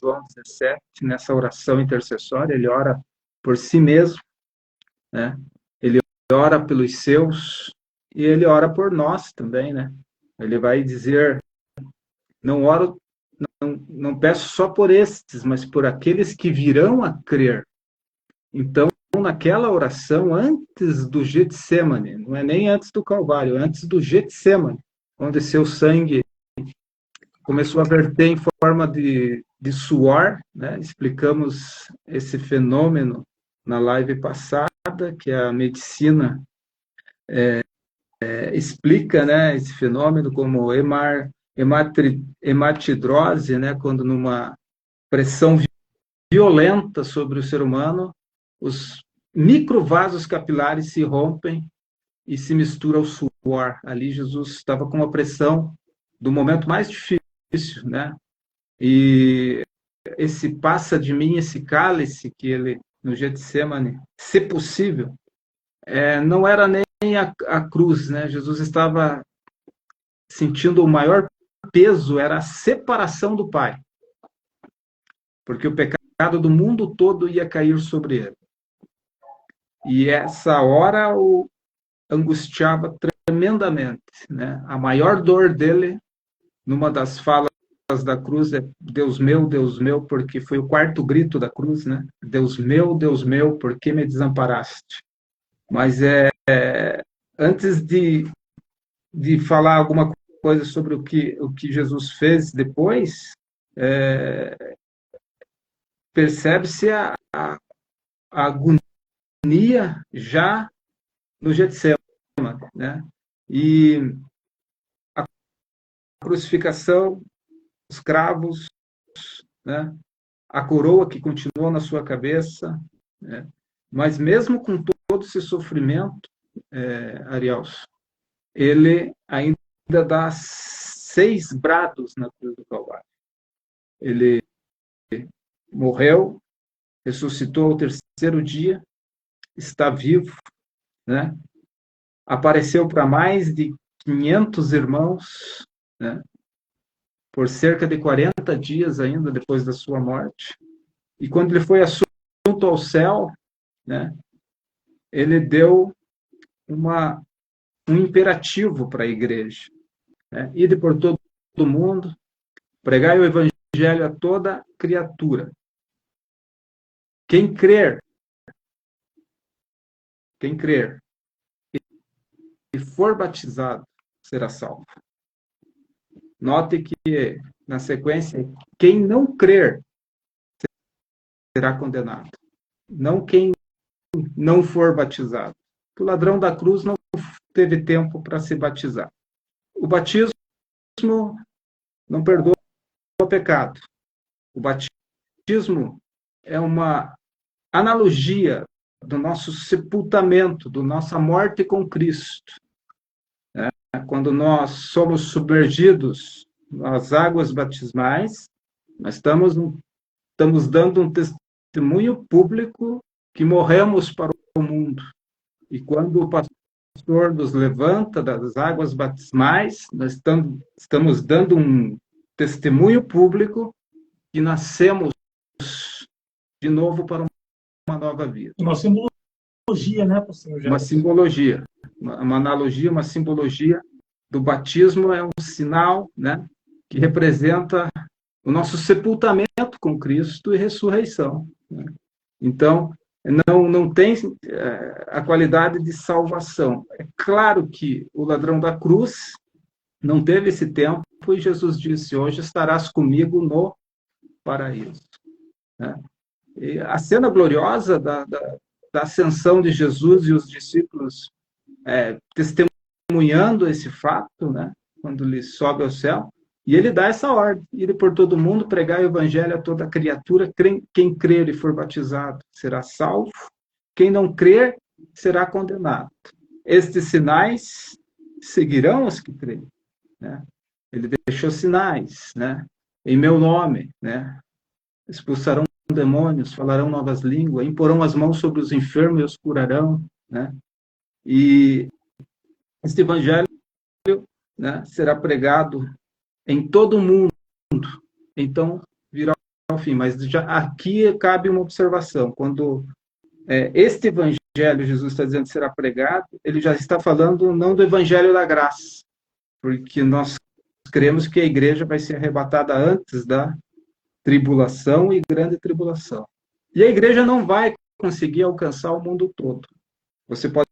João 17, nessa oração intercessória, ele ora por si mesmo, né? Ele ora pelos seus e ele ora por nós também, né? Ele vai dizer, não oro, não peço só por estes, mas por aqueles que virão a crer. Então, naquela oração, antes do Getsemane, não é nem antes do Calvário, antes do Getsemane, onde seu sangue começou a verter em forma de suor, né? Explicamos esse fenômeno na live passada, que a medicina explica, né, esse fenômeno como hematidrose, né, quando numa pressão violenta sobre o ser humano, os microvasos capilares se rompem e se mistura ao suor. Ali Jesus estava com uma pressão do momento mais difícil, né? E esse passa de mim esse cálice que ele no Getsemane, se possível, não era nem a cruz, né? Jesus estava sentindo o maior peso, era a separação do Pai, porque o pecado do mundo todo ia cair sobre ele. E essa hora o angustiava tremendamente, né? A maior dor dele, numa das falas da cruz, é Deus meu, porque foi o quarto grito da cruz, né? Deus meu, por que me desamparaste? Mas antes de falar alguma coisa sobre o que Jesus fez depois, percebe-se a agonia já no Getsemane, né? E a crucificação, os cravos, né? A coroa que continuou na sua cabeça, né? Mas mesmo com todo esse sofrimento, Arielso, ele ainda dá 6 brados na cruz do Calvário. Ele morreu, ressuscitou ao terceiro dia, está vivo, né? Apareceu para mais de 500 irmãos, né? Por cerca de 40 dias ainda depois da sua morte. E quando ele foi assunto ao céu, né? Ele deu um imperativo para a igreja, né? Ide por todo o mundo, pregai o evangelho a toda criatura. Quem crer e for batizado será salvo. Note que, na sequência, quem não crer será condenado. Não quem não for batizado. O ladrão da cruz não teve tempo para se batizar. O batismo não perdoa o pecado. O batismo é uma analogia do nosso sepultamento, da nossa morte com Cristo. Quando nós somos submergidos nas águas batismais, nós estamos dando um testemunho público que morremos para o mundo. E quando o pastor nos levanta das águas batismais, nós estamos dando um testemunho público que nascemos de novo para uma nova vida. Uma simbologia, né, pastor? Uma simbologia, uma analogia, uma simbologia do batismo é um sinal, né, que representa o nosso sepultamento com Cristo e ressurreição, né? Então, não tem a qualidade de salvação. É claro que o ladrão da cruz não teve esse tempo e Jesus disse, hoje estarás comigo no paraíso, né? E a cena gloriosa da ascensão de Jesus e os discípulos testemunhando esse fato, né, quando ele sobe ao céu, e ele dá essa ordem, ir por todo mundo, pregar o evangelho a toda criatura, quem crer e for batizado será salvo, quem não crer será condenado. Estes sinais seguirão os que creem, né? Ele deixou sinais, né? Em meu nome, né? Expulsarão demônios, falarão novas línguas, imporão as mãos sobre os enfermos e os curarão, né? E este evangelho, né, será pregado em todo o mundo. Então virá ao fim, mas já aqui cabe uma observação. Quando este evangelho, Jesus está dizendo, será pregado, ele já está falando não do evangelho da graça, porque nós cremos que a igreja vai ser arrebatada antes da tribulação e grande tribulação. E a igreja não vai conseguir alcançar o mundo todo. Você pode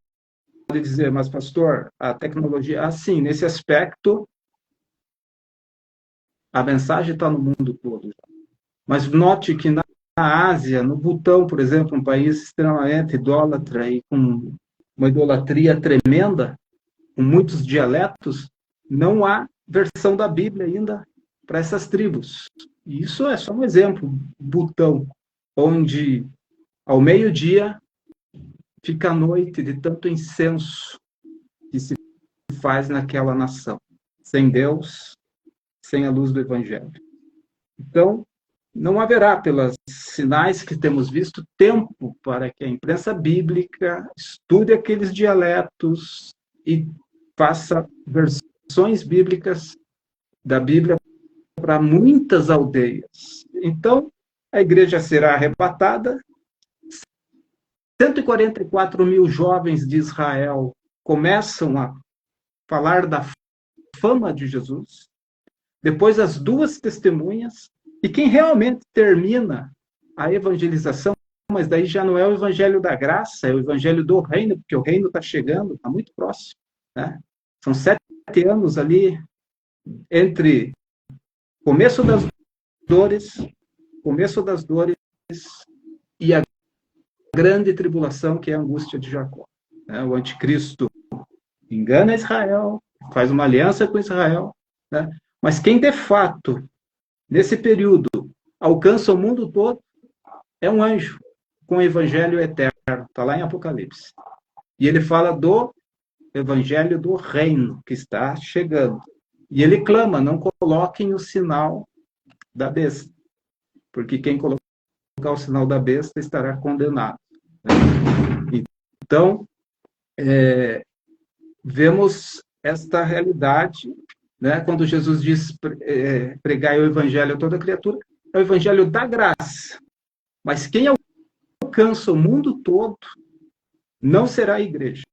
dizer, mas pastor, a tecnologia, assim, nesse aspecto, a mensagem está no mundo todo. Mas note que na Ásia, no Butão, por exemplo, um país extremamente idólatra e com uma idolatria tremenda, com muitos dialetos, não há versão da Bíblia ainda para essas tribos. E isso é só um exemplo. Butão, onde ao meio-dia fica a noite de tanto incenso que se faz naquela nação, sem Deus, sem a luz do Evangelho. Então, não haverá, pelos sinais que temos visto, tempo para que a imprensa bíblica estude aqueles dialetos e faça versões bíblicas da Bíblia para muitas aldeias. Então, a igreja será arrebatada, 144 mil jovens de Israel começam a falar da fama de Jesus, depois as duas testemunhas, e quem realmente termina a evangelização, mas daí já não é o evangelho da graça, é o evangelho do reino, porque o reino está chegando, está muito próximo. Né? São 7 anos ali entre começo das dores e a grande tribulação, que é a angústia de Jacó. Né? O anticristo engana Israel, faz uma aliança com Israel, né? Mas quem de fato, nesse período, alcança o mundo todo, é um anjo com o evangelho eterno. Está lá em Apocalipse. E ele fala do evangelho do reino que está chegando. E ele clama, não coloquem o sinal da besta, porque quem colocar o sinal da besta estará condenado. Então, vemos esta realidade, né? Quando Jesus diz pregai o evangelho a toda criatura, é o evangelho da graça. Mas quem alcança o mundo todo não será a igreja.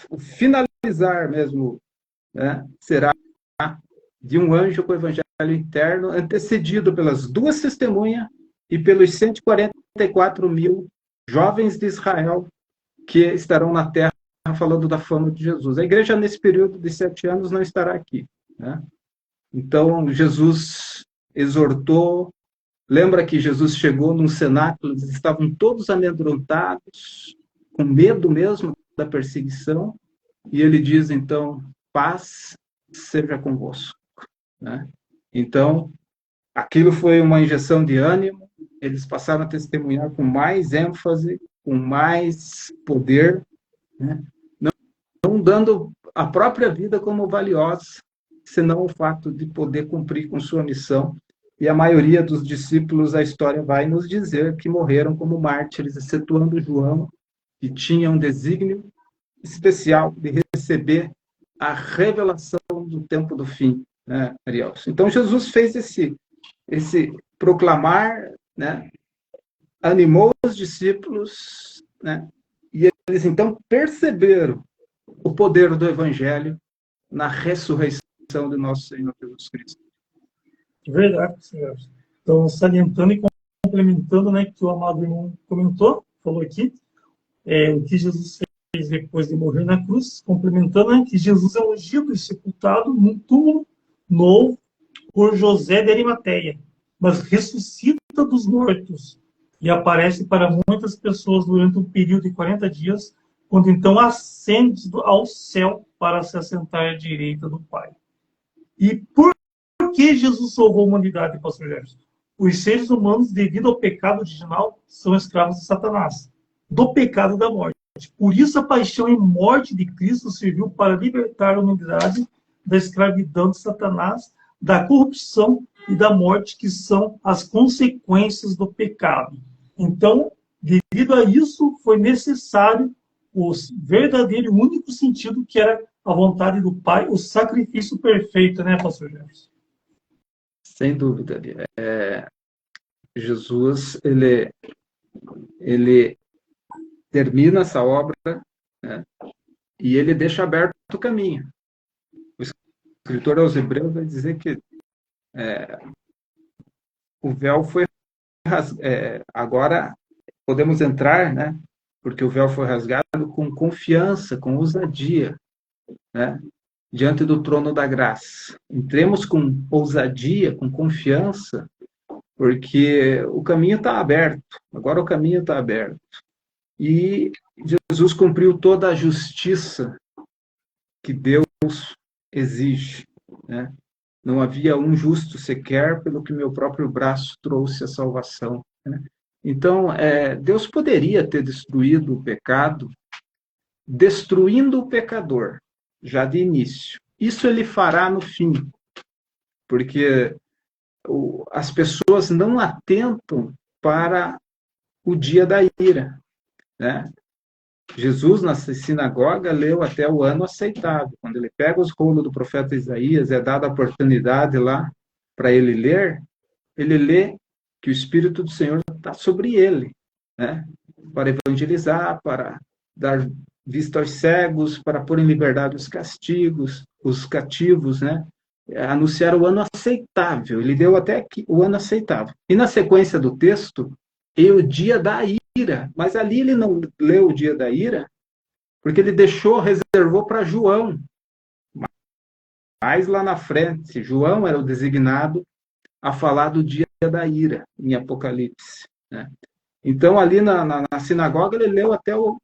O finalizar mesmo, né, será de um anjo com o evangelho interno, antecedido pelas duas testemunhas e pelos 144 mil jovens de Israel que estarão na terra falando da fama de Jesus. A igreja, nesse período de 7 anos, não estará aqui. Né? Então, Jesus exortou. Lembra que Jesus chegou num cenáculo, eles estavam todos amedrontados, com medo mesmo da perseguição, e ele diz, então, paz seja convosco. Né? Então, aquilo foi uma injeção de ânimo, eles passaram a testemunhar com mais ênfase, com mais poder, né? Não dando a própria vida como valiosa, senão o fato de poder cumprir com sua missão. E a maioria dos discípulos, a história vai nos dizer que morreram como mártires, excetuando João, que tinha um desígnio especial de receber a revelação do tempo do fim, né, Arielson? Então, Jesus fez esse proclamar, né, animou os discípulos, né, e eles, então, perceberam o poder do Evangelho na ressurreição de nosso Senhor Jesus Cristo. Verdade, senhor. Então, salientando e complementando, né, que o amado irmão comentou, falou aqui, o que Jesus fez depois de morrer na cruz, complementando, né, que Jesus é ungido e sepultado num túmulo novo por José de Arimateia, mas ressuscita dos mortos e aparece para muitas pessoas durante um período de 40 dias, quando então ascende ao céu para se assentar à direita do Pai. E por que Jesus salvou a humanidade, pastor Jefferson? Os seres humanos, devido ao pecado original, são escravos de Satanás, do pecado da morte. Por isso, a paixão e morte de Cristo serviu para libertar a humanidade da escravidão de Satanás, da corrupção e da morte, que são as consequências do pecado. Então, devido a isso, foi necessário o verdadeiro e único sentido, que era a vontade do Pai, o sacrifício perfeito, né, pastor Jefferson? Sem dúvida. Jesus, ele termina essa obra, né, e ele deixa aberto o caminho. O escritor aos Hebreus vai dizer que o véu foi agora podemos entrar, né, porque o véu foi rasgado com confiança, com ousadia, né, diante do trono da graça. Entremos com ousadia, com confiança, porque o caminho está aberto. Agora o caminho está aberto. E Jesus cumpriu toda a justiça que Deus exige, né? Não havia um justo sequer, pelo que meu próprio braço trouxe a salvação, né? Então, Deus poderia ter destruído o pecado, destruindo o pecador, já de início. Isso ele fará no fim, porque as pessoas não atentam para o dia da ira, né? Jesus, na sinagoga, leu até o ano aceitável. Quando ele pega os rolos do profeta Isaías, é dada a oportunidade lá para ele lê que o Espírito do Senhor está sobre ele, né? Para evangelizar, para dar vista aos cegos, para pôr em liberdade os cativos, né? Anunciar o ano aceitável. Ele deu até aqui o ano aceitável. E na sequência do texto, e o dia da ira. Mas ali ele não leu o dia da ira, porque ele reservou para João. Mais lá na frente, João era o designado a falar do dia da ira, em Apocalipse, né? Então, ali na sinagoga, ele leu até o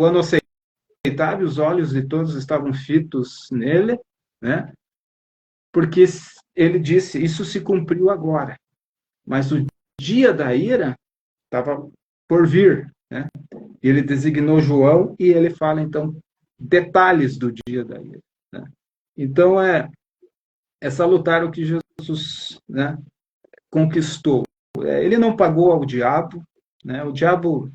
ano aceitável, os olhos de todos estavam fitos nele, né? Porque ele disse, isso se cumpriu agora. Mas o dia da ira estava por vir, né? Ele designou João e ele fala, então, detalhes do dia da ira, né? Então, é salutar o que Jesus, né, conquistou. Ele não pagou ao diabo, né? O diabo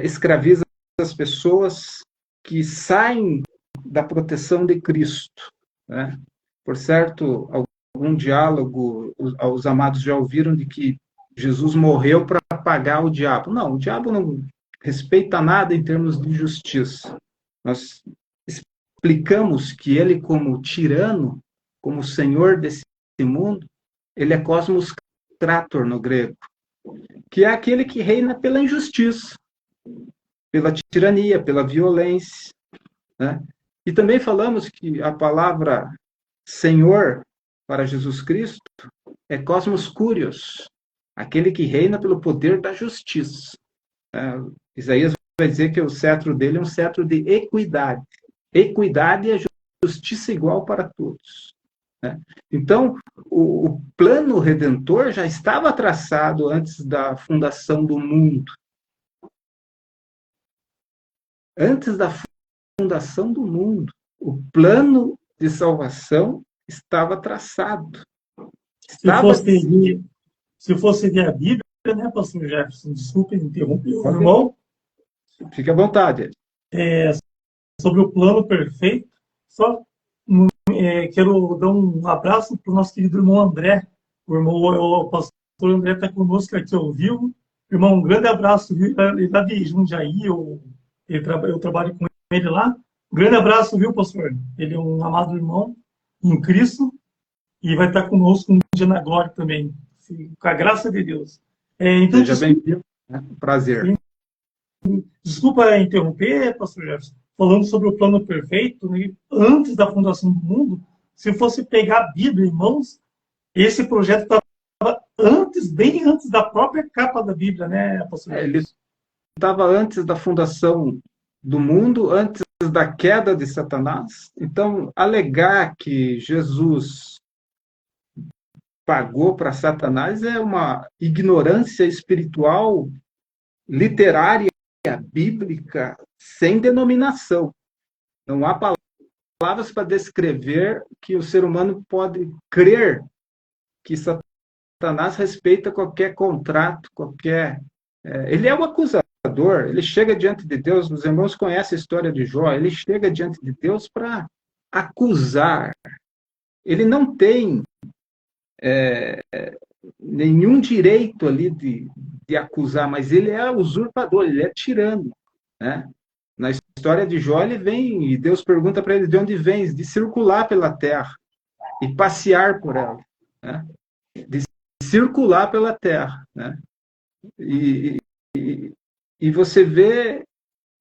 escraviza as pessoas que saem da proteção de Cristo, né? Por certo, algum diálogo, os amados já ouviram de que Jesus morreu para pagar o diabo. Não, o diabo não respeita nada em termos de justiça. Nós explicamos que ele, como tirano, como senhor desse mundo, ele é cosmos krator no grego, que é aquele que reina pela injustiça, pela tirania, pela violência, né? E também falamos que a palavra Senhor para Jesus Cristo é cosmos curios, aquele que reina pelo poder da justiça. Isaías vai dizer que o cetro dele é um cetro de equidade. Equidade é justiça igual para todos, né? Então, o plano redentor já estava traçado antes da fundação do mundo. Antes da fundação do mundo, o plano de salvação estava traçado. Se fosse ver a Bíblia, né, pastor Jefferson? Desculpe interromper o irmão. Fique à vontade. Sobre o plano perfeito, só quero dar um abraço para o nosso querido irmão André. O pastor André está conosco aqui ao vivo. Irmão, um grande abraço. Ele está de Jundiaí, eu trabalho com ele lá. Um grande abraço, viu, pastor? Ele é um amado irmão em Cristo e vai estar conosco um dia na glória também, com a graça de Deus. Então, seja bem-vindo. Prazer. Desculpa interromper, pastor Jefferson. Falando sobre o plano perfeito, né, antes da fundação do mundo, se fosse pegar a Bíblia em mãos, esse projeto estava bem antes da própria capa da Bíblia, né, pastor Jefferson? Ele estava antes da fundação do mundo, antes da queda de Satanás. Então, alegar que Jesus pagou para Satanás é uma ignorância espiritual, literária, bíblica, sem denominação. Não há palavras para descrever que o ser humano pode crer que Satanás respeita qualquer contrato, ele é o acusador, ele chega diante de Deus, os irmãos conhecem a história de Jó, ele chega diante de Deus para acusar. Ele não tem nenhum direito ali de acusar, mas ele é usurpador, ele é tirano, né? Na história de Jó, ele vem e Deus pergunta para ele de onde vens, de circular pela terra e passear por ela, né? De circular pela terra, né? E, e você vê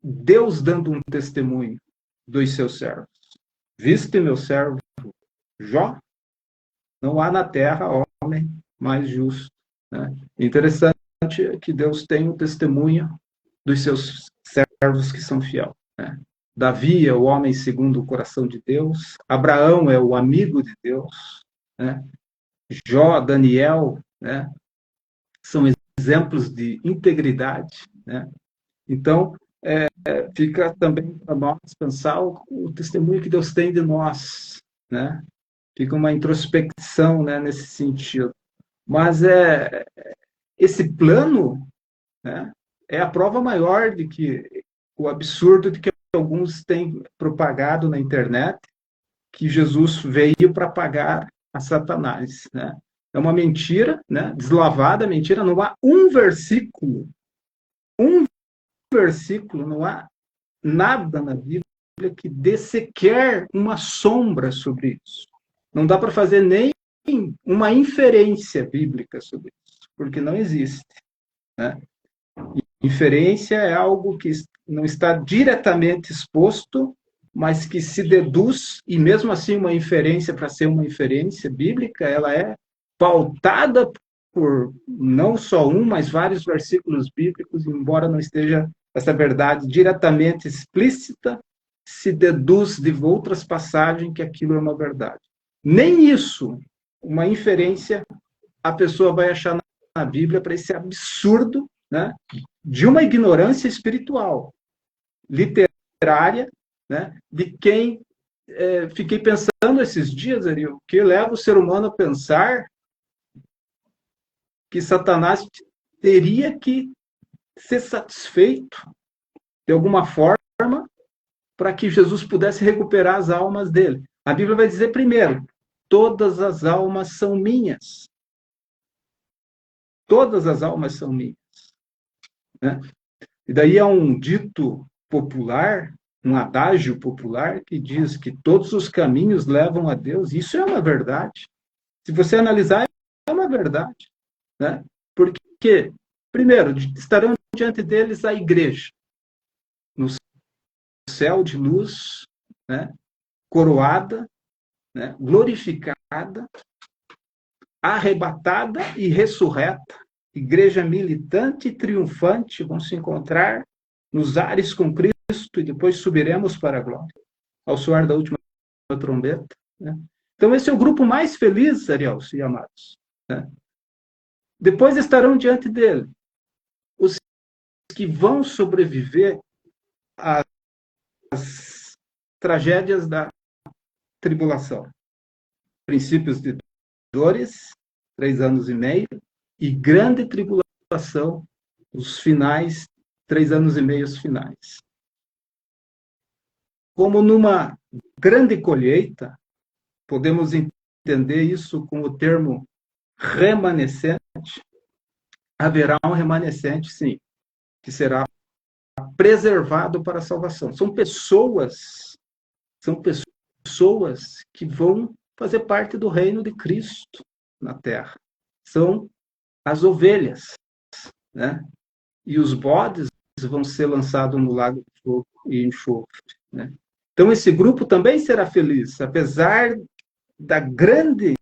Deus dando um testemunho dos seus servos. Viste meu servo Jó? Não há na terra homem mais justo, né? Interessante que Deus tem o testemunho dos seus servos que são fiéis, né? Davi é o homem segundo o coração de Deus, Abraão é o amigo de Deus, né? Jó, Daniel, né? São exemplos de integridade, né? Então, fica também para nós pensar o testemunho que Deus tem de nós, né? Fica uma introspecção, né, nesse sentido. Mas esse plano, né, é a prova maior de que o absurdo de que alguns têm propagado na internet, que Jesus veio para pagar a Satanás, né? É uma mentira, né? Deslavada mentira. Não há um versículo, não há nada na Bíblia que dê sequer uma sombra sobre isso. Não dá para fazer nem uma inferência bíblica sobre isso, porque não existe, né? Inferência é algo que não está diretamente exposto, mas que se deduz, e mesmo assim uma inferência, para ser uma inferência bíblica, ela é pautada por não só um, mas vários versículos bíblicos, embora não esteja essa verdade diretamente explícita, se deduz de outras passagens que aquilo é uma verdade. Nem isso, uma inferência, a pessoa vai achar na Bíblia para esse absurdo, né, de uma ignorância espiritual, literária, né, de quem fiquei pensando esses dias, Ari, o que leva o ser humano a pensar que Satanás teria que ser satisfeito de alguma forma para que Jesus pudesse recuperar as almas dele. A Bíblia vai dizer primeiro, todas as almas são minhas. Todas as almas são minhas, né? E daí é um dito popular, um adágio popular, que diz que todos os caminhos levam a Deus. Isso é uma verdade. Se você analisar, é uma verdade, né? Porque, primeiro, estarão diante deles a igreja, no céu de luz, né? Coroada, né? Glorificada, arrebatada e ressurreta. Igreja militante e triunfante vão se encontrar nos ares com Cristo e depois subiremos para a glória, ao soar da última trombeta, né? Então esse é o grupo mais feliz, Ariel e amados, né? Depois estarão diante dele os que vão sobreviver às tragédias da tribulação. Princípios de dores, 3 anos e meio, e grande tribulação, os finais, 3 anos e meio finais. Como numa grande colheita, podemos entender isso com o termo remanescente, haverá um remanescente, sim, que será preservado para a salvação. São pessoas que vão fazer parte do reino de Cristo na terra. São as ovelhas, né? E os bodes vão ser lançados no lago de fogo e enxofre, né? Então esse grupo também será feliz, apesar da grande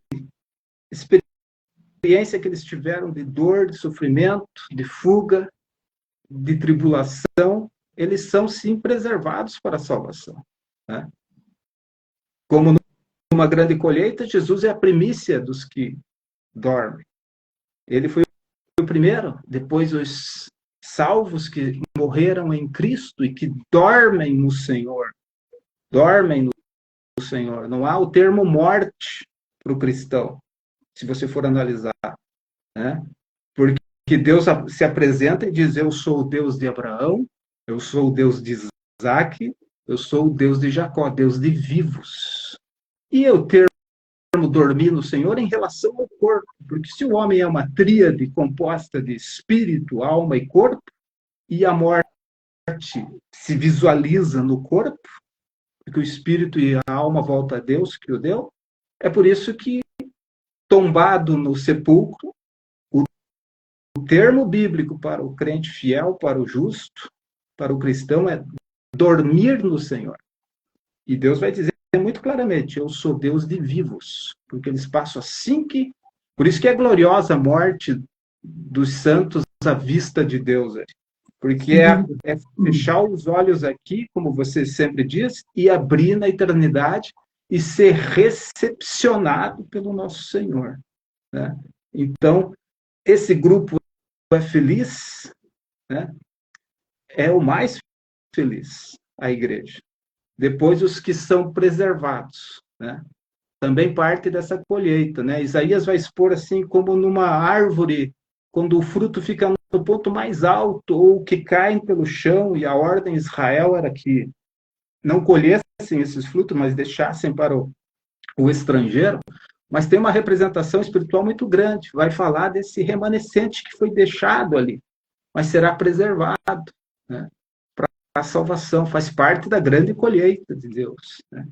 experiência que eles tiveram de dor, de sofrimento, de fuga, de tribulação, eles são sim preservados para a salvação, né? Como numa grande colheita, Jesus é a primícia dos que dormem. Ele foi o primeiro, depois os salvos que morreram em Cristo e que dormem no Senhor. Dormem no Senhor. Não há o termo morte para o cristão, se você for analisar, né? Porque Deus se apresenta e diz, eu sou o Deus de Abraão, eu sou o Deus de Isaac, eu sou o Deus de Jacó, Deus de vivos. E o termo dormir no Senhor em relação ao corpo, porque se o homem é uma tríade composta de espírito, alma e corpo, e a morte se visualiza no corpo, porque o espírito e a alma voltam a Deus que o deu, é por isso que, tombado no sepulcro, o termo bíblico para o crente fiel, para o justo, para o cristão, é dormir no Senhor. E Deus vai dizer muito claramente, eu sou Deus de vivos, porque eles passam assim que... Por isso que é gloriosa a morte dos santos à vista de Deus, porque é fechar os olhos aqui, como você sempre diz, e abrir na eternidade e ser recepcionado pelo nosso Senhor, né? Então, esse grupo é feliz, né? É o mais feliz, a igreja. Depois, os que são preservados, né? Também parte dessa colheita, né? Isaías vai expor assim como numa árvore, quando o fruto fica no ponto mais alto, ou que caem pelo chão, e a ordem de Israel era que não colhessem esses frutos, mas deixassem para o estrangeiro. Mas tem uma representação espiritual muito grande, vai falar desse remanescente que foi deixado ali, mas será preservado, né? A salvação faz parte da grande colheita de Deus, né?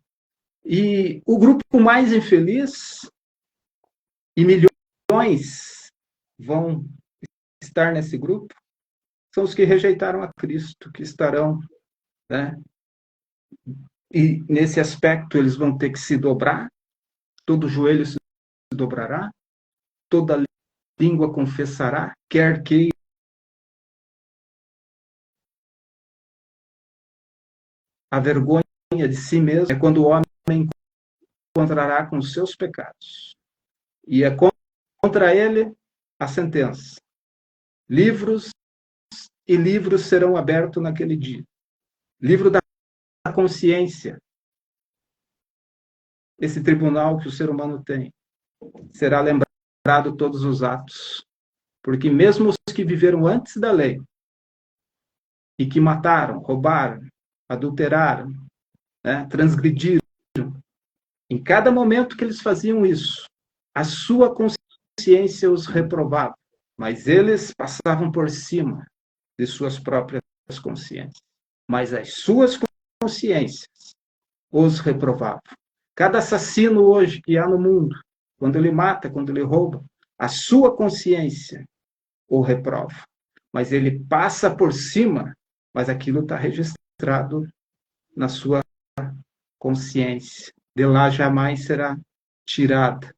E o grupo mais infeliz, e milhões vão estar nesse grupo, são os que rejeitaram a Cristo, que estarão, né? E nesse aspecto eles vão ter que se dobrar, todo joelho se dobrará, toda língua confessará, quer que a vergonha de si mesmo é quando o homem encontrará com os seus pecados. E é contra ele a sentença. Livros e livros serão abertos naquele dia. Livro da consciência. Esse tribunal que o ser humano tem. Será lembrado todos os atos. Porque mesmo os que viveram antes da lei, e que mataram, roubaram, adulteraram, né, transgrediram, em cada momento que eles faziam isso, a sua consciência os reprovava, mas eles passavam por cima de suas próprias consciências. Mas as suas consciências os reprovavam. Cada assassino hoje que há no mundo, quando ele mata, quando ele rouba, a sua consciência o reprova. Mas ele passa por cima, mas aquilo está registrado na sua consciência. De lá jamais será tirada.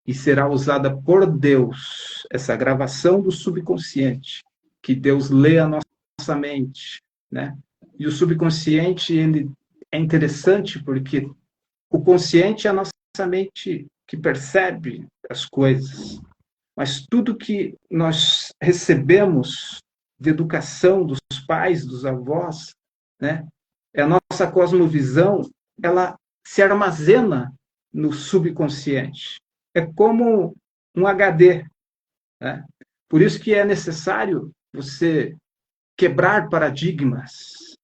E será usada por Deus, essa gravação do subconsciente, que Deus lê a nossa mente, né? E o subconsciente, ele é interessante porque o consciente é a nossa mente que percebe as coisas, mas tudo que nós recebemos de educação dos pais, dos avós, né? A nossa cosmovisão, ela se armazena no subconsciente. É como um HD, né? Por isso que é necessário você quebrar paradigmas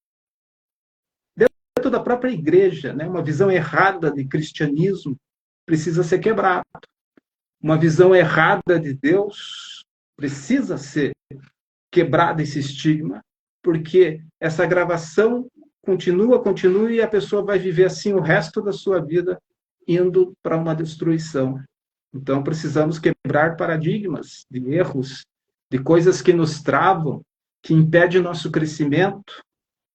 dentro da própria igreja, né? Uma visão errada de cristianismo precisa ser quebrada. Uma visão errada de Deus precisa ser quebrada, esse estigma, porque essa gravação continua, e a pessoa vai viver assim o resto da sua vida, indo para uma destruição. Então, precisamos quebrar paradigmas de erros, de coisas que nos travam, que impedem nosso crescimento.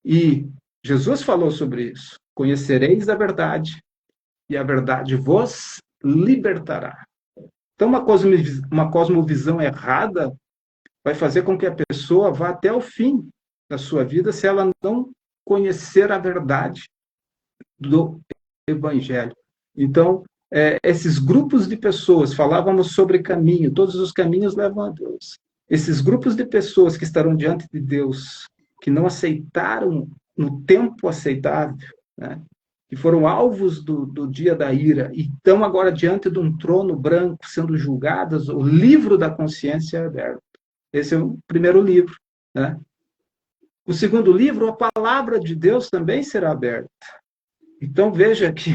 E Jesus falou sobre isso. Conhecereis a verdade, e a verdade vos libertará. Então, uma cosmovisão errada vai fazer com que a pessoa vá até o fim da sua vida se ela não conhecer a verdade do Evangelho. Então, esses grupos de pessoas, falávamos sobre caminho, todos os caminhos levam a Deus. Esses grupos de pessoas que estarão diante de Deus, que não aceitaram no tempo aceitável, né, que foram alvos do dia da ira, e estão agora diante de um trono branco, sendo julgadas, o livro da consciência é aberto. Esse é o primeiro livro, né? O segundo livro, a palavra de Deus também será aberta. Então, veja que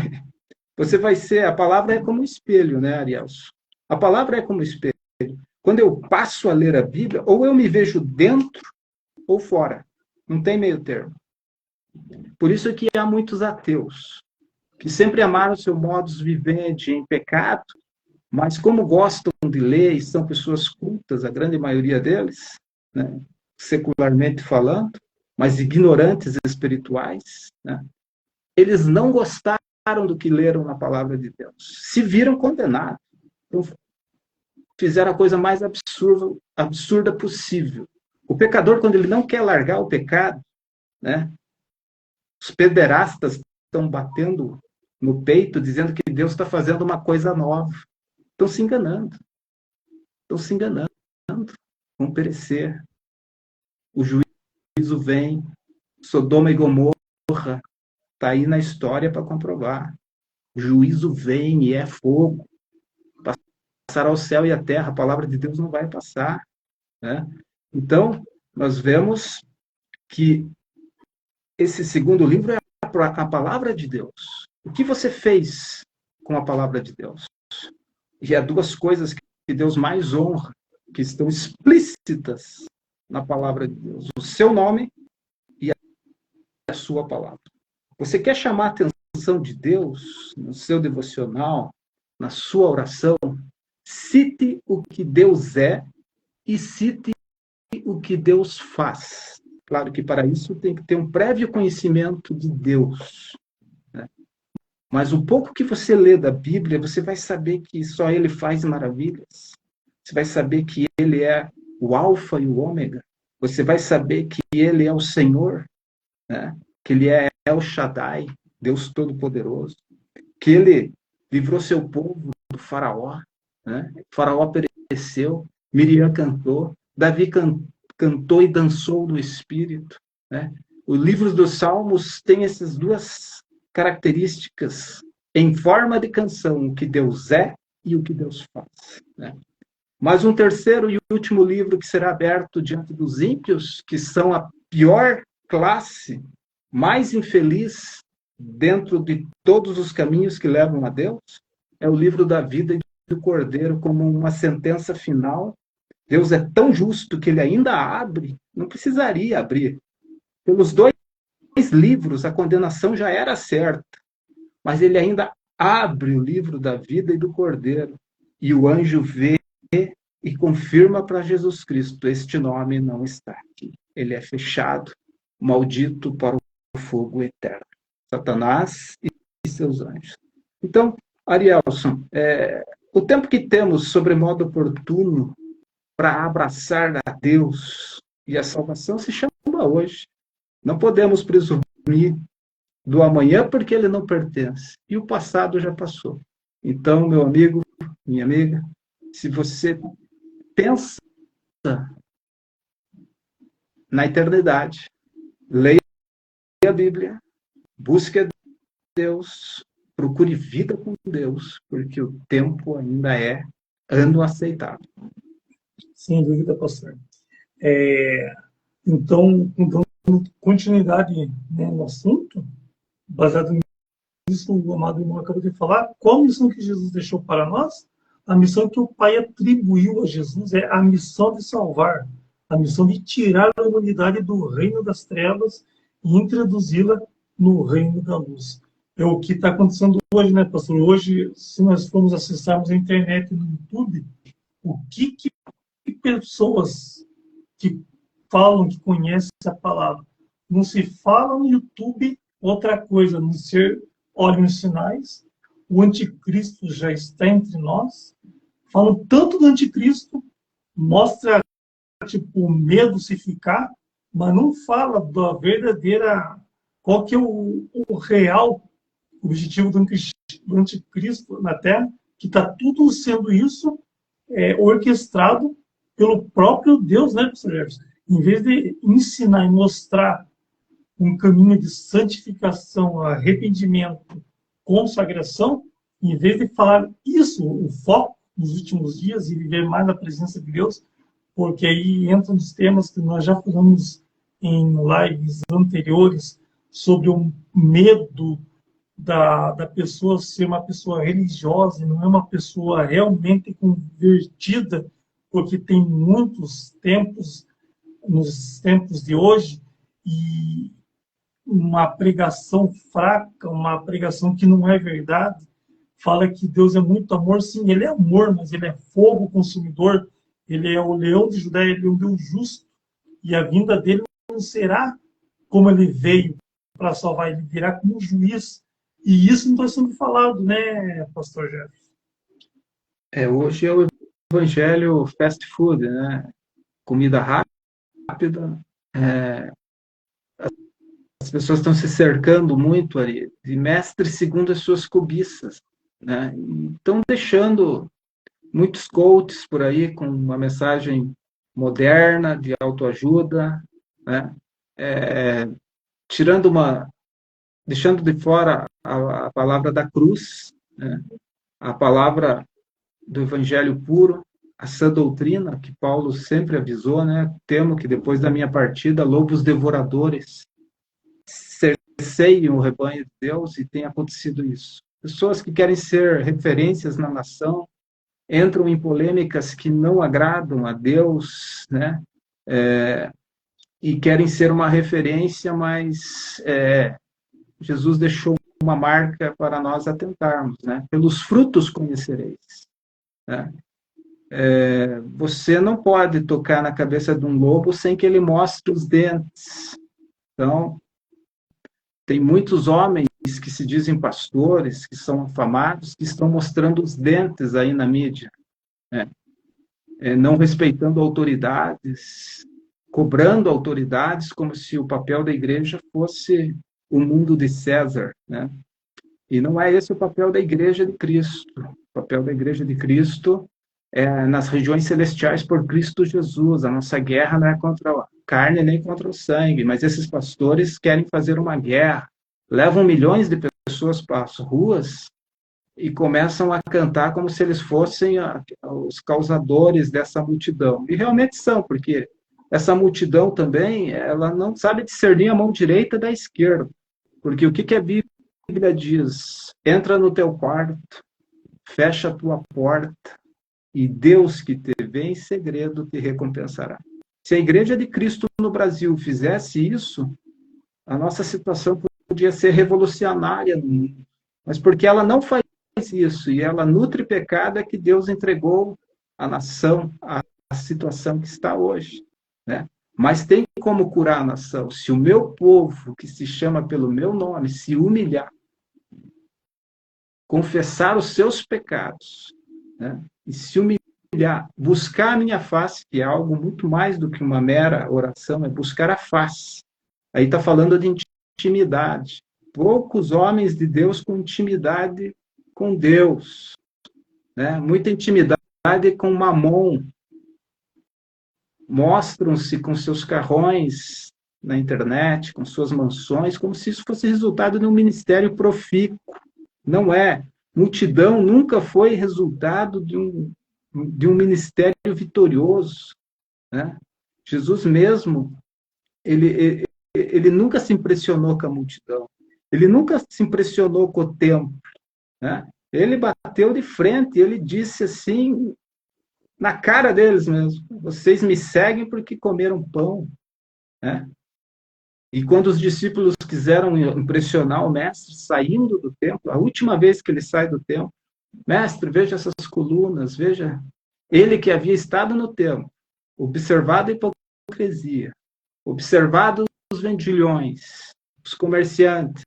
Você vai ser, a palavra é como um espelho, né, Arielson? A palavra é como um espelho. Quando eu passo a ler a Bíblia, ou eu me vejo dentro ou fora. Não tem meio termo. Por isso que há muitos ateus, que sempre amaram o seu modus vivendi em pecado, mas como gostam de ler e são pessoas cultas, a grande maioria deles, né, secularmente falando, mas ignorantes espirituais, né, eles não gostaram do que leram na palavra de Deus. Se viram condenados. Então, fizeram a coisa mais absurda possível. O pecador, quando ele não quer largar o pecado, né, os pederastas estão batendo no peito, dizendo que Deus está fazendo uma coisa nova. Estão se enganando. Estão se enganando. Vão perecer. O juízo vem. Sodoma e Gomorra está aí na história para comprovar. O juízo vem e é fogo. Passará o céu e a terra. A palavra de Deus não vai passar. Né? Então, nós vemos que esse segundo livro é a palavra de Deus. O que você fez com a palavra de Deus? E há duas coisas que Deus mais honra, que estão explícitas na palavra de Deus: o seu nome e a sua palavra. Você quer chamar a atenção de Deus no seu devocional, na sua oração? Cite o que Deus é e cite o que Deus faz. Claro que para isso tem que ter um prévio conhecimento de Deus. Né? Mas o pouco que você lê da Bíblia, você vai saber que só Ele faz maravilhas. Você vai saber que Ele é o Alfa e o Ômega. Você vai saber que Ele é o Senhor, né? Que Ele é El Shaddai, Deus Todo-Poderoso. Que Ele livrou seu povo do faraó. Né? O faraó pereceu, Miriam cantou, Davi cantou e dançou no Espírito. Né? O livro dos Salmos tem essas duas características em forma de canção, o que Deus é e o que Deus faz. Né? Mas um terceiro e último livro que será aberto diante dos ímpios, que são a pior classe, mais infeliz dentro de todos os caminhos que levam a Deus, é o livro da vida e do Cordeiro, como uma sentença final. Deus é tão justo que ele ainda abre, não precisaria abrir. Pelos dois livros, a condenação já era certa, mas ele ainda abre o livro da vida e do Cordeiro, e o anjo vê e confirma para Jesus Cristo: este nome não está aqui. Ele é fechado, maldito para o fogo eterno. Satanás e seus anjos. Então, Arielson, o tempo que temos sobre modo oportuno para abraçar a Deus e a salvação se chama hoje. Não podemos presumir do amanhã porque ele não pertence. E o passado já passou. Então, meu amigo, minha amiga, se você pensa na eternidade, leia a Bíblia, busque a Deus, procure vida com Deus, porque o tempo ainda é ano aceitável. Sem dúvida, pastor. Então, continuidade, né, no assunto, baseado nisso, o amado irmão acabou de falar, qual a missão que Jesus deixou para nós? A missão que o Pai atribuiu a Jesus é a missão de salvar, a missão de tirar a humanidade do reino das trevas e introduzi-la no reino da luz. É o que está acontecendo hoje, né, pastor? Hoje, se nós formos acessarmos a internet no YouTube, o que pessoas que falam, que conhecem a palavra, não se fala no YouTube outra coisa, não ser olhem os sinais, o anticristo já está entre nós, falam tanto do anticristo, mostra tipo, o medo se ficar, mas não fala da verdadeira, qual que é o real objetivo do anticristo na Terra, que está tudo sendo isso orquestrado pelo próprio Deus, né, professor Jefferson? Em vez de ensinar e mostrar um caminho de santificação, arrependimento, consagração, em vez de falar isso, o foco nos últimos dias e viver mais na presença de Deus, porque aí entram os temas que nós já falamos em lives anteriores sobre o medo da pessoa ser uma pessoa religiosa, não é uma pessoa realmente convertida, porque tem muitos tempos, nos tempos de hoje, e uma pregação fraca, uma pregação que não é verdade, fala que Deus é muito amor, sim, ele é amor, mas ele é fogo consumidor, ele é o leão de Judá, ele é um Deus justo, e a vinda dele não será como ele veio para salvar, ele virá como juiz. E isso não está sendo falado, né, pastor Jefferson? Hoje é o evangelho fast food, né? Comida rápida. As pessoas estão se cercando muito ali de mestres segundo as suas cobiças, né? E estão deixando muitos coaches por aí com uma mensagem moderna de autoajuda, né? Tirando deixando de fora a palavra da cruz, né? A palavra do evangelho puro, a sã doutrina, que Paulo sempre avisou, né? Temo que depois da minha partida, lobos devoradores cerceiem o rebanho de Deus, e tem acontecido isso. Pessoas que querem ser referências na nação entram em polêmicas que não agradam a Deus, né? E querem ser uma referência, mas Jesus deixou uma marca para nós atentarmos, né? Pelos frutos conhecereis, né? Você não pode tocar na cabeça de um lobo sem que ele mostre os dentes. Então, tem muitos homens que se dizem pastores, que são afamados, que estão mostrando os dentes aí na mídia, né? Não respeitando autoridades, cobrando autoridades como se o papel da igreja fosse o mundo de César, né? E não é esse o papel da igreja de Cristo. O papel da igreja de Cristo é nas regiões celestiais por Cristo Jesus. A nossa guerra não é contra a carne nem contra o sangue, mas esses pastores querem fazer uma guerra, levam milhões de pessoas para as ruas e começam a cantar como se eles fossem os causadores dessa multidão. E realmente são, porque essa multidão também, ela não sabe discernir a mão direita da esquerda. Porque o que a Bíblia diz? Entra no teu quarto, fecha a tua porta, e Deus que te vê em segredo te recompensará. Se a Igreja de Cristo no Brasil fizesse isso, a nossa situação podia ser revolucionária no mundo. Mas porque ela não faz isso, e ela nutre pecado, é que Deus entregou a nação à situação que está hoje, né? Mas tem como curar a nação se o meu povo, que se chama pelo meu nome, se humilhar, confessar os seus pecados, né? E se humilhar, buscar a minha face, que é algo muito mais do que uma mera oração, é buscar a face. Aí está falando de intimidade. Poucos homens de Deus com intimidade com Deus, né? Muita intimidade com Mamon. Mostram-se com seus carrões na internet, com suas mansões, como se isso fosse resultado de um ministério profícuo. Não é. Multidão nunca foi resultado de um ministério vitorioso, né? Jesus mesmo, ele nunca se impressionou com a multidão. Ele nunca se impressionou com o templo, né? Ele bateu de frente, ele disse assim, na cara deles mesmo: vocês me seguem porque comeram pão, né? E quando os discípulos quiseram impressionar o mestre, saindo do templo, a última vez que ele sai do templo: mestre, veja essas colunas, veja. Ele que havia estado no templo, observado a hipocrisia, observado os vendilhões, os comerciantes,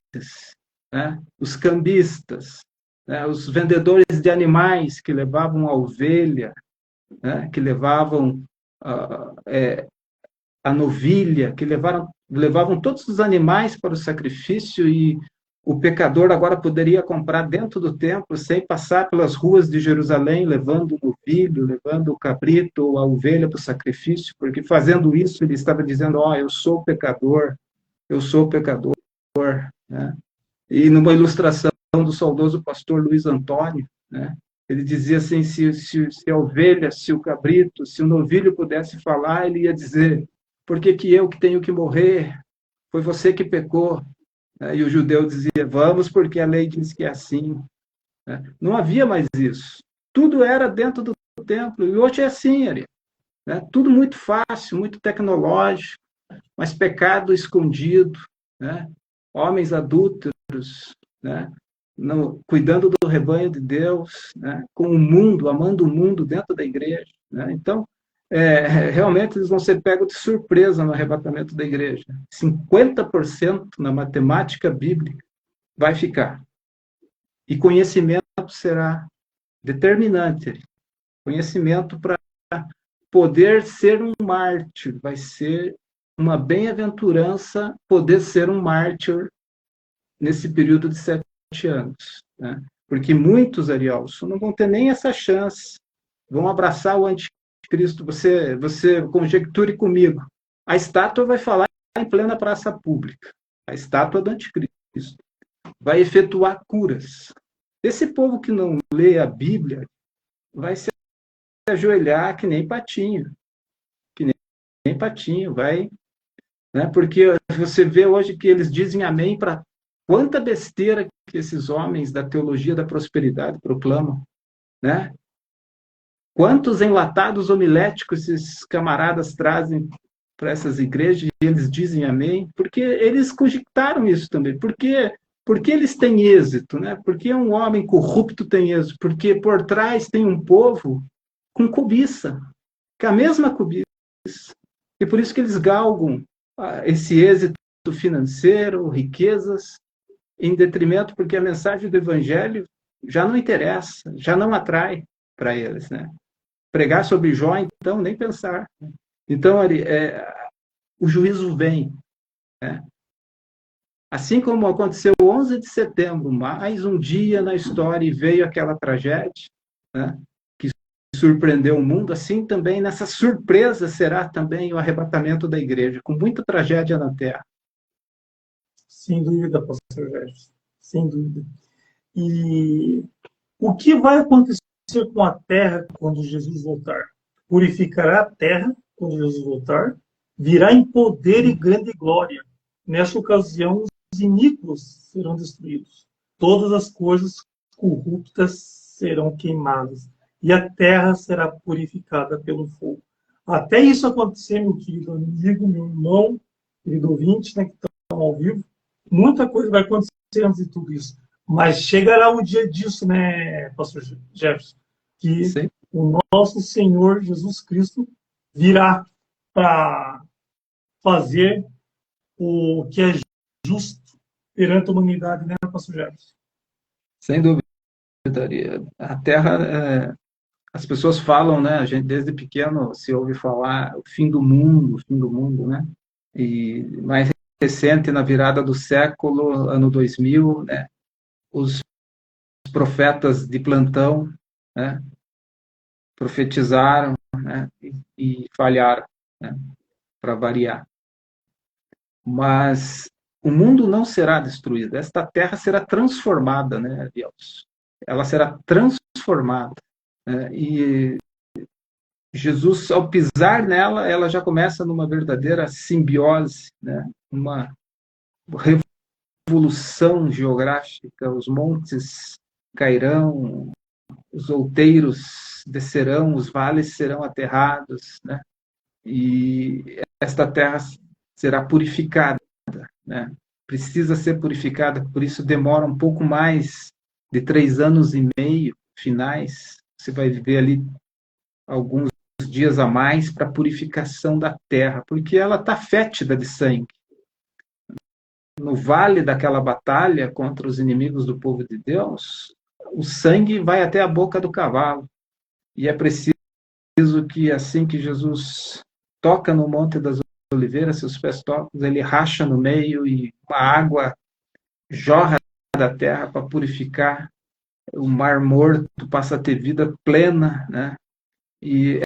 né? Os cambistas, né? Os vendedores de animais que levavam a ovelha, né? Que levavam a novilha, que levavam todos os animais para o sacrifício, e o pecador agora poderia comprar dentro do templo, sem passar pelas ruas de Jerusalém, levando o novilho, levando o cabrito ou a ovelha para o sacrifício, porque fazendo isso ele estava dizendo: eu sou pecador, né? E numa ilustração do saudoso pastor Luiz Antônio, né? Ele dizia assim: se a ovelha, se o cabrito, se o novilho pudesse falar, ele ia dizer: por que eu que tenho que morrer? Foi você que pecou. né? E o judeu dizia, vamos porque a lei diz que é assim. Né? Não havia mais isso. Tudo era dentro do templo. E hoje é assim, Ari, né? Tudo muito fácil, muito tecnológico, mas pecado escondido, né? Homens adúlteros, né? Cuidando do rebanho de Deus, né? Com o mundo, amando o mundo dentro da igreja. Né? Então, realmente eles vão ser pegos de surpresa no arrebatamento da igreja. 50% na matemática bíblica vai ficar. E conhecimento será determinante. Conhecimento para poder ser um mártir, vai ser uma bem-aventurança poder ser um mártir nesse período de 7 anos. Né? Porque muitos, Arielson, não vão ter nem essa chance, vão abraçar o anticristo. Você conjecture comigo. A estátua vai falar em plena praça pública. A estátua do anticristo vai efetuar curas. Esse povo que não lê a Bíblia vai se ajoelhar que nem patinho. Que nem patinho, vai. Né? Porque você vê hoje que eles dizem amém para quanta besteira que esses homens da teologia da prosperidade proclamam. Né? Quantos enlatados homiléticos esses camaradas trazem para essas igrejas e eles dizem amém? Porque eles cogitaram isso também. Porque eles têm êxito, né? Porque um homem corrupto tem êxito, porque por trás tem um povo com cobiça, com a mesma cobiça. E por isso que eles galgam esse êxito financeiro, riquezas, em detrimento, porque a mensagem do evangelho já não interessa, já não atrai para eles, né? Pregar sobre Jó, então, nem pensar. Então, o juízo vem, né? Assim como aconteceu 11 de setembro, mais um dia na história e veio aquela tragédia, né, que surpreendeu o mundo, assim também nessa surpresa será também o arrebatamento da igreja, com muita tragédia na Terra. Sem dúvida, pastor Gerson, sem dúvida. E o que vai acontecer com a terra quando Jesus voltar? Purificará a terra quando Jesus voltar, virá em poder e grande glória. Nessa ocasião, os iníquos serão destruídos. Todas as coisas corruptas serão queimadas. E a terra será purificada pelo fogo. Até isso acontecer, meu querido amigo, meu irmão, querido ouvinte, né, que estão ao vivo, muita coisa vai acontecer antes de tudo isso. Mas chegará o dia disso, né, pastor Jefferson? Que Sim. O nosso Senhor Jesus Cristo virá para fazer o que é justo perante a humanidade, né, pastor Jefferson? Sem dúvida. A Terra, as pessoas falam, né, a gente desde pequeno se ouve falar o fim do mundo, né? E mais recente, na virada do século, ano 2000, né, os profetas de plantão, né, profetizaram, né, e falharam, né, para variar. Mas o mundo não será destruído, esta terra será transformada, né, Deus? Ela será transformada. Né, e Jesus, ao pisar nela, ela já começa numa verdadeira simbiose, né, uma revolução geográfica, os montes cairão, os outeiros descerão, os vales serão aterrados, né? E esta terra será purificada, né? Precisa ser purificada, por isso demora um pouco mais de 3 anos e meio finais. Você vai viver ali alguns dias a mais para a purificação da terra, porque ela está fétida de sangue. No vale daquela batalha contra os inimigos do povo de Deus, o sangue vai até a boca do cavalo. E é preciso que, assim que Jesus toca no Monte das Oliveiras, seus pés tocam, ele racha no meio e uma água jorra da terra para purificar. O mar morto passa a ter vida plena, né? E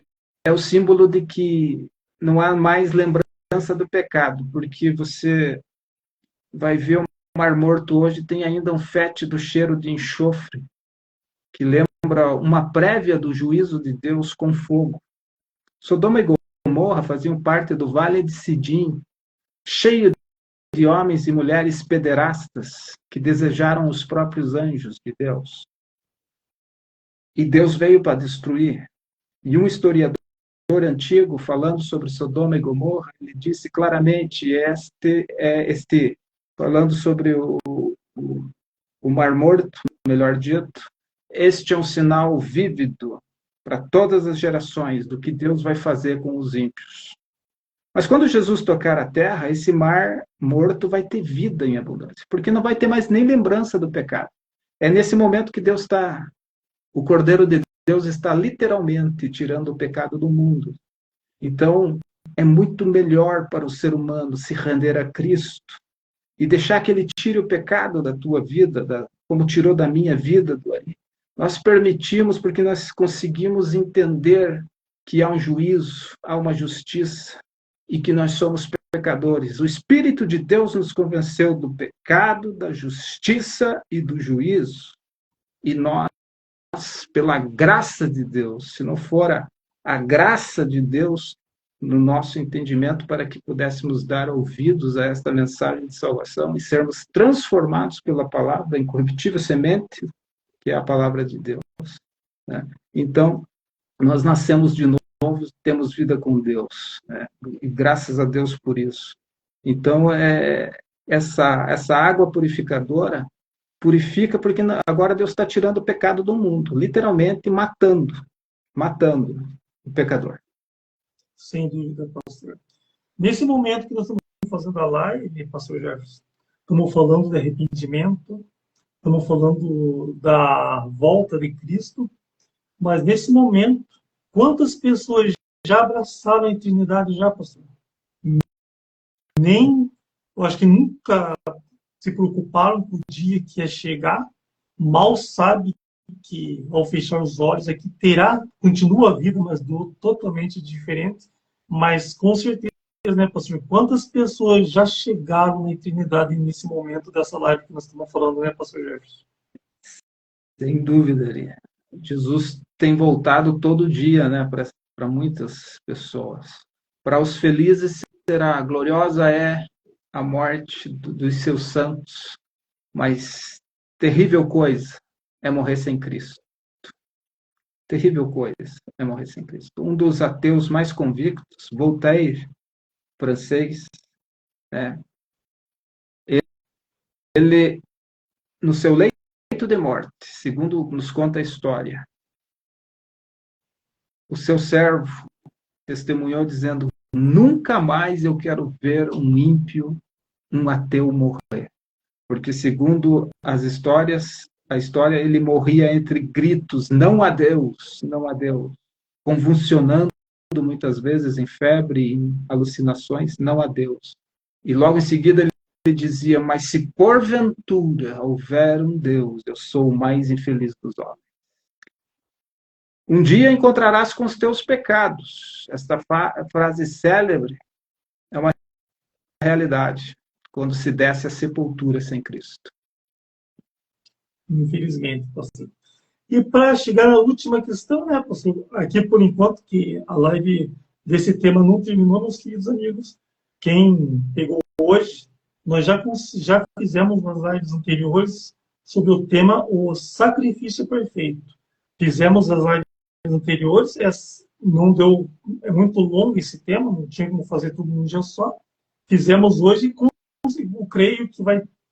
é o símbolo de que não há mais lembrança do pecado, porque você vai ver o mar morto hoje, tem ainda um fétido cheiro de enxofre, que lembra uma prévia do juízo de Deus com fogo. Sodoma e Gomorra faziam parte do Vale de Sidim, cheio homens e mulheres pederastas que desejaram os próprios anjos de Deus. E Deus veio para destruir. E um historiador antigo, falando sobre Sodoma e Gomorra, ele disse claramente, falando sobre o Mar Morto, melhor dito, este é um sinal vívido para todas as gerações do que Deus vai fazer com os ímpios. Mas quando Jesus tocar a terra, esse mar morto vai ter vida em abundância, porque não vai ter mais nem lembrança do pecado. É nesse momento que o Cordeiro de Deus está literalmente tirando o pecado do mundo. Então, é muito melhor para o ser humano se render a Cristo e deixar que Ele tire o pecado da tua vida, como tirou da minha vida, Nós permitimos porque nós conseguimos entender que há um juízo, há uma justiça e que nós somos pecadores. O Espírito de Deus nos convenceu do pecado, da justiça e do juízo. E nós, pela graça de Deus, se não fora a graça de Deus no nosso entendimento para que pudéssemos dar ouvidos a esta mensagem de salvação e sermos transformados pela palavra, incorruptível semente, que é a palavra de Deus. Né? Então, nós nascemos de novo, temos vida com Deus. Né? E graças a Deus por isso. Então, essa água purificadora purifica porque agora Deus está tirando o pecado do mundo, literalmente matando o pecador. Sem dúvida, pastor. Nesse momento que nós estamos fazendo a live, pastor Jefferson, estamos falando de arrependimento, estamos falando da volta de Cristo, mas nesse momento, quantas pessoas já abraçaram a Trindade já, pastor? Eu acho que nunca se preocuparam com o dia que ia chegar, mal sabe que ao fechar os olhos aqui continua a vida, mas totalmente diferente, mas com certeza, né, pastor, quantas pessoas já chegaram na eternidade nesse momento dessa live que nós estamos falando, né, pastor Jefferson? Sem dúvida, Ari. Jesus tem voltado todo dia, né, para muitas pessoas. Para os felizes será gloriosa é a morte dos seus santos, mas terrível coisa é morrer sem Cristo. Terrível coisa é morrer sem Cristo. Um dos ateus mais convictos, Voltaire, francês, né, ele, no seu leito de morte, segundo nos conta a história, o seu servo testemunhou dizendo: nunca mais eu quero ver um ímpio, um ateu morrer. Porque, segundo a história, ele morria entre gritos, não a Deus, não a Deus, convulsionando muitas vezes em febre, em alucinações, não a Deus. E logo em seguida ele dizia: mas se porventura houver um Deus, eu sou o mais infeliz dos homens. Um dia encontrarás com os teus pecados. Esta frase célebre é uma realidade quando se desce à sepultura sem Cristo. Infelizmente, pastor. E para chegar à última questão, né, pastor? Aqui, por enquanto, que a live desse tema não terminou, meus queridos amigos. Quem pegou hoje, nós já fizemos nas lives anteriores sobre o tema o sacrifício perfeito. Fizemos as lives anteriores, não deu, é muito longo esse tema, não tinha como fazer tudo num dia só. Fizemos hoje e eu creio que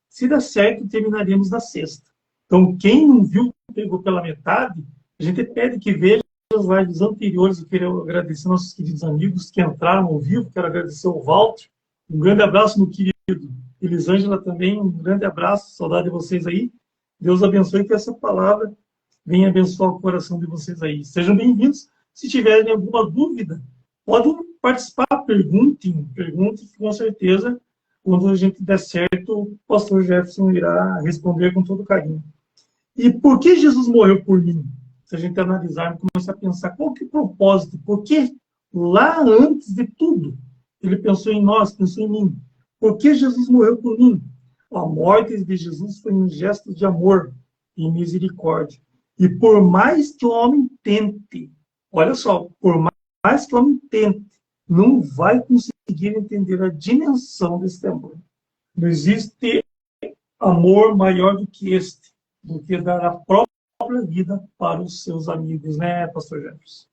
se der certo, terminaremos na sexta. Então, quem não viu, pegou pela metade, a gente pede que veja as lives anteriores. Eu quero agradecer nossos queridos amigos que entraram ao vivo, quero agradecer ao Walter, um grande abraço, meu querido Elisângela também, um grande abraço, saudade de vocês aí. Deus abençoe, que essa palavra venha abençoar o coração de vocês aí. Sejam bem-vindos. Se tiverem alguma dúvida, podem participar, perguntem, que com certeza, quando a gente der certo, o pastor Jefferson irá responder com todo carinho. E por que Jesus morreu por mim? Se a gente analisar e começar a pensar qual que é o propósito, por que lá antes de tudo ele pensou em nós, pensou em mim? Por que Jesus morreu por mim? A morte de Jesus foi um gesto de amor e misericórdia. E por mais que o homem tente, olha só, por mais que o homem tente, não vai conseguir entender a dimensão desse amor. Não existe amor maior do que este, do que dar a própria vida para os seus amigos, né, pastor Jefferson?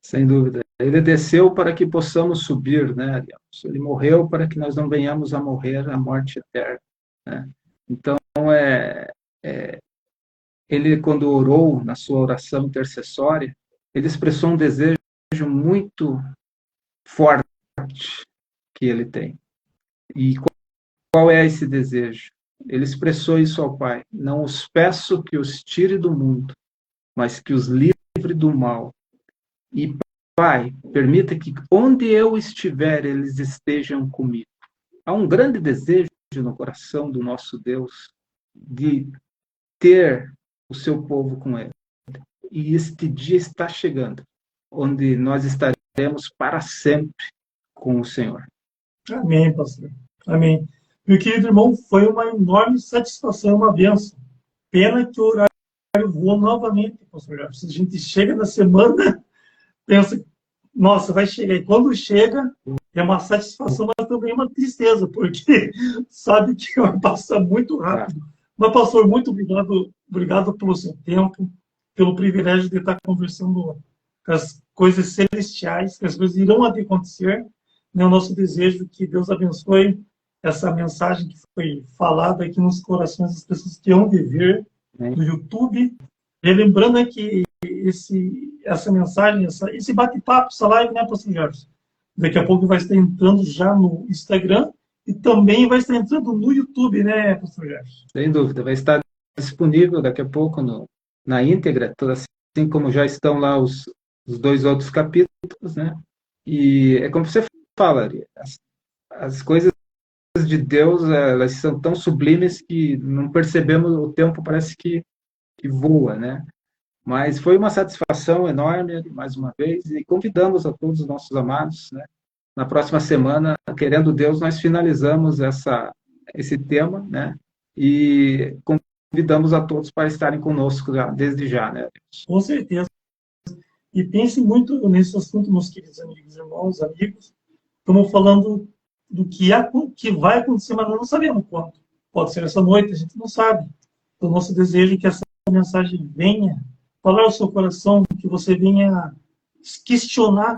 Sem dúvida. Ele desceu para que possamos subir, né, Ariel? Ele morreu para que nós não venhamos a morrer a morte eterna, né? Então, ele, quando orou na sua oração intercessória, ele expressou um desejo muito forte que ele tem. E qual é esse desejo? Ele expressou isso ao Pai: não os peço que os tire do mundo, mas que os livre do mal. E, Pai, permita que onde eu estiver, eles estejam comigo. Há um grande desejo no coração do nosso Deus de ter o seu povo com ele. E este dia está chegando, onde nós estaremos para sempre com o Senhor. Amém, pastor. Amém. Meu querido irmão, foi uma enorme satisfação, uma bênção. Pena que o horário voou novamente, pastor Jefferson. A gente chega na semana, pensa, nossa, vai chegar. E quando chega, é uma satisfação, mas também uma tristeza, porque sabe que vai passar muito rápido. Mas, pastor, muito obrigado pelo seu tempo, pelo privilégio de estar conversando com as coisas celestiais, que as coisas irão acontecer. O nosso desejo é que Deus abençoe essa mensagem que foi falada aqui nos corações das pessoas que vão viver no YouTube. E lembrando que essa mensagem, esse bate-papo, essa live, né, pastor Jefferson? Daqui a pouco vai estar entrando já no Instagram e também vai estar entrando no YouTube, né, pastor Jefferson? Sem dúvida, vai estar disponível daqui a pouco na íntegra, assim como já estão lá os 2 outros capítulos, né? E é como você fala, as coisas de Deus, elas são tão sublimes que não percebemos, o tempo parece que voa, né? Mas foi uma satisfação enorme, mais uma vez, e convidamos a todos os nossos amados, né? Na próxima semana, querendo Deus, nós finalizamos esse tema, né? E convidamos a todos para estarem conosco desde já, né? Com certeza. E pense muito nesse assunto, meus queridos amigos, irmãos, amigos. Estamos falando do que vai acontecer, mas nós não sabemos quando. Pode ser essa noite, a gente não sabe. Então, nosso desejo é que essa mensagem venha falar ao seu coração, que você venha questionar.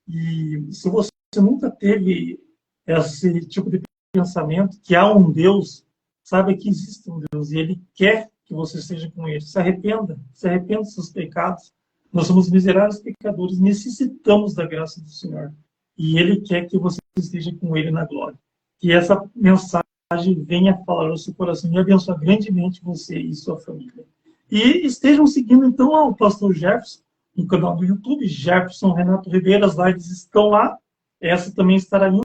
E se você nunca teve esse tipo de pensamento, que há um Deus, saiba que existe um Deus e Ele quer que você esteja com Ele. Se arrependa dos seus pecados. Nós somos miseráveis pecadores, necessitamos da graça do Senhor. E Ele quer que você esteja com Ele na glória. Que essa mensagem venha falar ao seu coração e abençoe grandemente você e sua família. E estejam seguindo, então, o pastor Jefferson, no canal do YouTube, Jefferson Renato Ribeiro, as lives estão lá, essa também estará indo.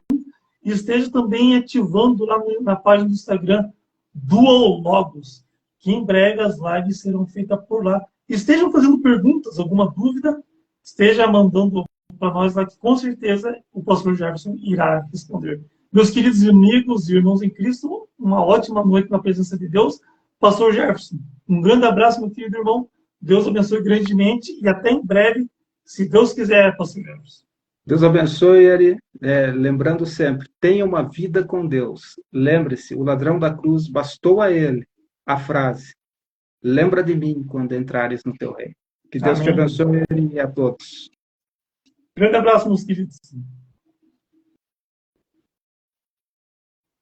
E esteja também ativando lá na página do Instagram, Dual Logos, que em breve as lives serão feitas por lá. Estejam fazendo perguntas, alguma dúvida, esteja mandando para nós lá, que com certeza o pastor Jefferson irá responder. Meus queridos amigos e irmãos em Cristo, uma ótima noite na presença de Deus. Pastor Jefferson, um grande abraço, meu querido irmão. Deus abençoe grandemente e até em breve, se Deus quiser, pastor Jefferson. Deus abençoe, Ari. Lembrando sempre, tenha uma vida com Deus. Lembre-se, o ladrão da cruz, bastou a ele a frase: lembra de mim quando entrares no teu reino. Que Deus te abençoe e a todos. Grande abraço, meus queridos.